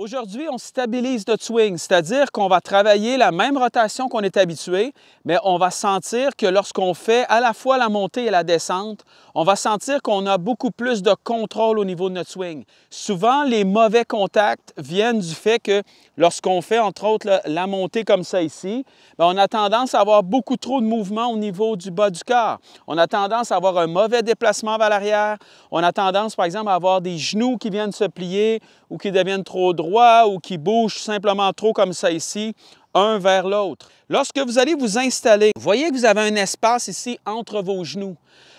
Aujourd'hui, on stabilise notre swing, c'est-à-dire qu'on va travailler la même rotation qu'on est habitué, mais on va sentir que lorsqu'on fait à la fois la montée et la descente, on va sentir qu'on a beaucoup plus de contrôle au niveau de notre swing. Souvent, les mauvais contacts viennent du fait que lorsqu'on fait, entre autres, la montée comme ça ici, bien, on a tendance à avoir beaucoup trop de mouvement au niveau du bas du corps. On a tendance à avoir un mauvais déplacement vers l'arrière. On a tendance, par exemple, à avoir des genoux qui viennent se plier ou qui deviennent trop droits ou qui bougent simplement trop comme ça ici, un vers l'autre. Lorsque vous allez vous installer, voyez que vous avez un espace ici entre vos genoux.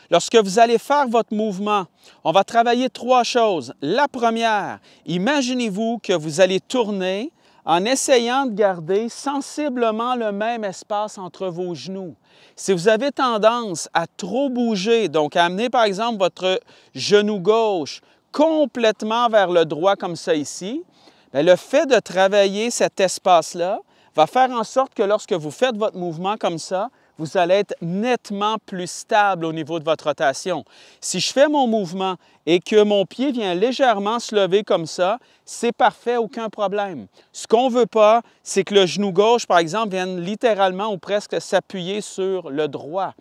Lorsque vous allez faire votre mouvement, on va travailler trois choses. La première, imaginez-vous que vous allez tourner en essayant de garder sensiblement le même espace entre vos genoux. Si vous avez tendance à trop bouger, donc à amener par exemple votre genou gauche complètement vers le droit comme ça ici, bien, le fait de travailler cet espace-là va faire en sorte que lorsque vous faites votre mouvement comme ça, vous allez être nettement plus stable au niveau de votre rotation. Si je fais mon mouvement et que mon pied vient légèrement se lever comme ça, c'est parfait, aucun problème. Ce qu'on ne veut pas, c'est que le genou gauche, par exemple, vienne littéralement ou presque s'appuyer sur le droit.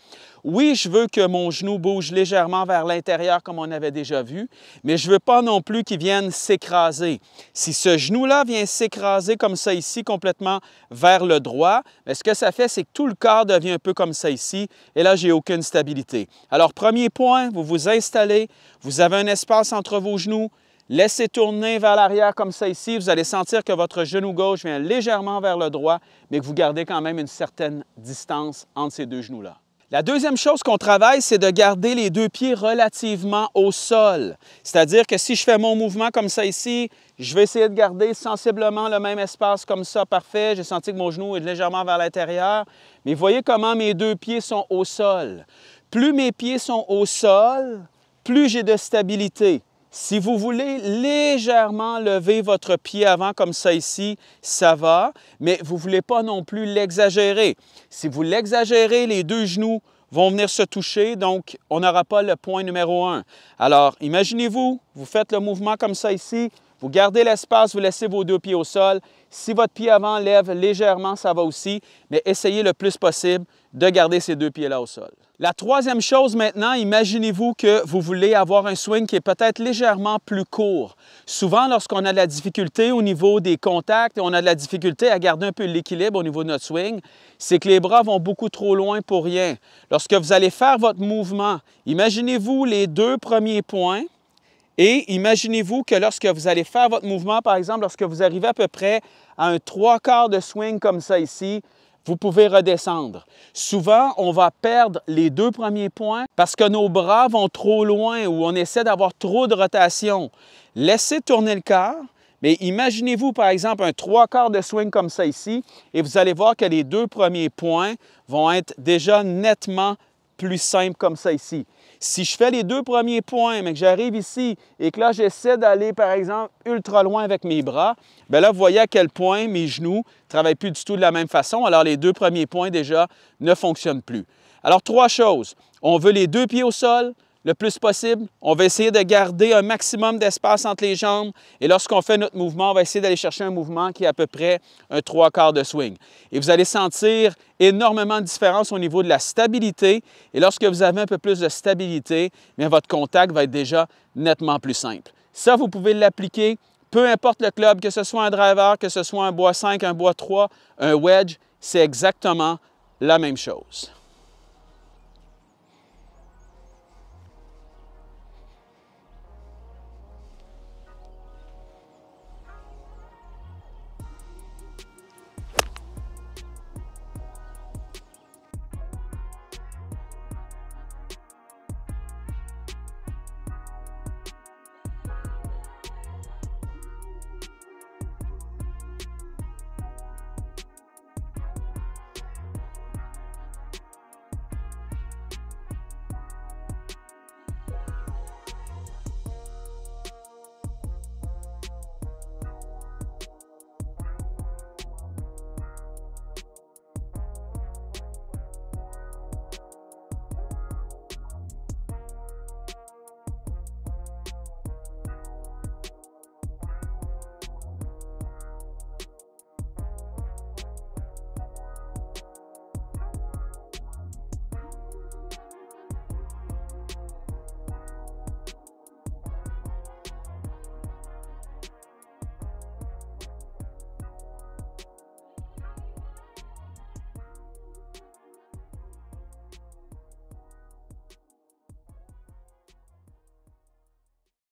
Oui, je veux que mon genou bouge légèrement vers l'intérieur comme on avait déjà vu, mais je ne veux pas non plus qu'il vienne s'écraser. Si ce genou-là vient s'écraser comme ça ici, complètement vers le droit, bien, ce que ça fait, c'est que tout le corps devient un peu comme ça ici, et là, j'ai aucune stabilité. Alors, premier point, vous vous installez, vous avez un espace entre vos genoux, laissez tourner vers l'arrière comme ça ici, vous allez sentir que votre genou gauche vient légèrement vers le droit, mais que vous gardez quand même une certaine distance entre ces deux genoux-là. La deuxième chose qu'on travaille, c'est de garder les deux pieds relativement au sol. C'est-à-dire que si je fais mon mouvement comme ça ici, je vais essayer de garder sensiblement le même espace comme ça, parfait. J'ai senti que mon genou est légèrement vers l'intérieur. Mais voyez comment mes deux pieds sont au sol. Plus mes pieds sont au sol, plus j'ai de stabilité. Si vous voulez légèrement lever votre pied avant comme ça ici, ça va, mais vous ne voulez pas non plus l'exagérer. Si vous l'exagérez, les deux genoux vont venir se toucher, donc on n'aura pas le point numéro 1. Alors, imaginez-vous, vous faites le mouvement comme ça ici, vous gardez l'espace, vous laissez vos deux pieds au sol. Si votre pied avant lève légèrement, ça va aussi, mais essayez le plus possible de garder ces deux pieds-là au sol. La troisième chose maintenant, imaginez-vous que vous voulez avoir un swing qui est peut-être légèrement plus court. Souvent, lorsqu'on a de la difficulté au niveau des contacts et on a de la difficulté à garder un peu l'équilibre au niveau de notre swing, c'est que les bras vont beaucoup trop loin pour rien. Lorsque vous allez faire votre mouvement, imaginez-vous les deux premiers points. Et imaginez-vous que lorsque vous allez faire votre mouvement, par exemple, lorsque vous arrivez à peu près à un 3/4 de swing comme ça ici, vous pouvez redescendre. Souvent, on va perdre les deux premiers points parce que nos bras vont trop loin ou on essaie d'avoir trop de rotation. Laissez tourner le corps, mais imaginez-vous, par exemple, un 3/4 de swing comme ça ici et vous allez voir que les deux premiers points vont être déjà nettement plus simples comme ça ici. Si je fais les deux premiers points, mais que j'arrive ici et que là, j'essaie d'aller, par exemple, ultra loin avec mes bras, bien là, vous voyez à quel point mes genoux ne travaillent plus du tout de la même façon. Alors, les deux premiers points, déjà, ne fonctionnent plus. Alors, trois choses. On veut les deux pieds au sol le plus possible. On va essayer de garder un maximum d'espace entre les jambes. Et lorsqu'on fait notre mouvement, on va essayer d'aller chercher un mouvement qui est à peu près un 3/4 de swing. Et vous allez sentir énormément de différence au niveau de la stabilité. Et lorsque vous avez un peu plus de stabilité, bien, votre contact va être déjà nettement plus simple. Ça, vous pouvez l'appliquer, peu importe le club, que ce soit un driver, que ce soit un bois 5, un bois 3, un wedge, c'est exactement la même chose.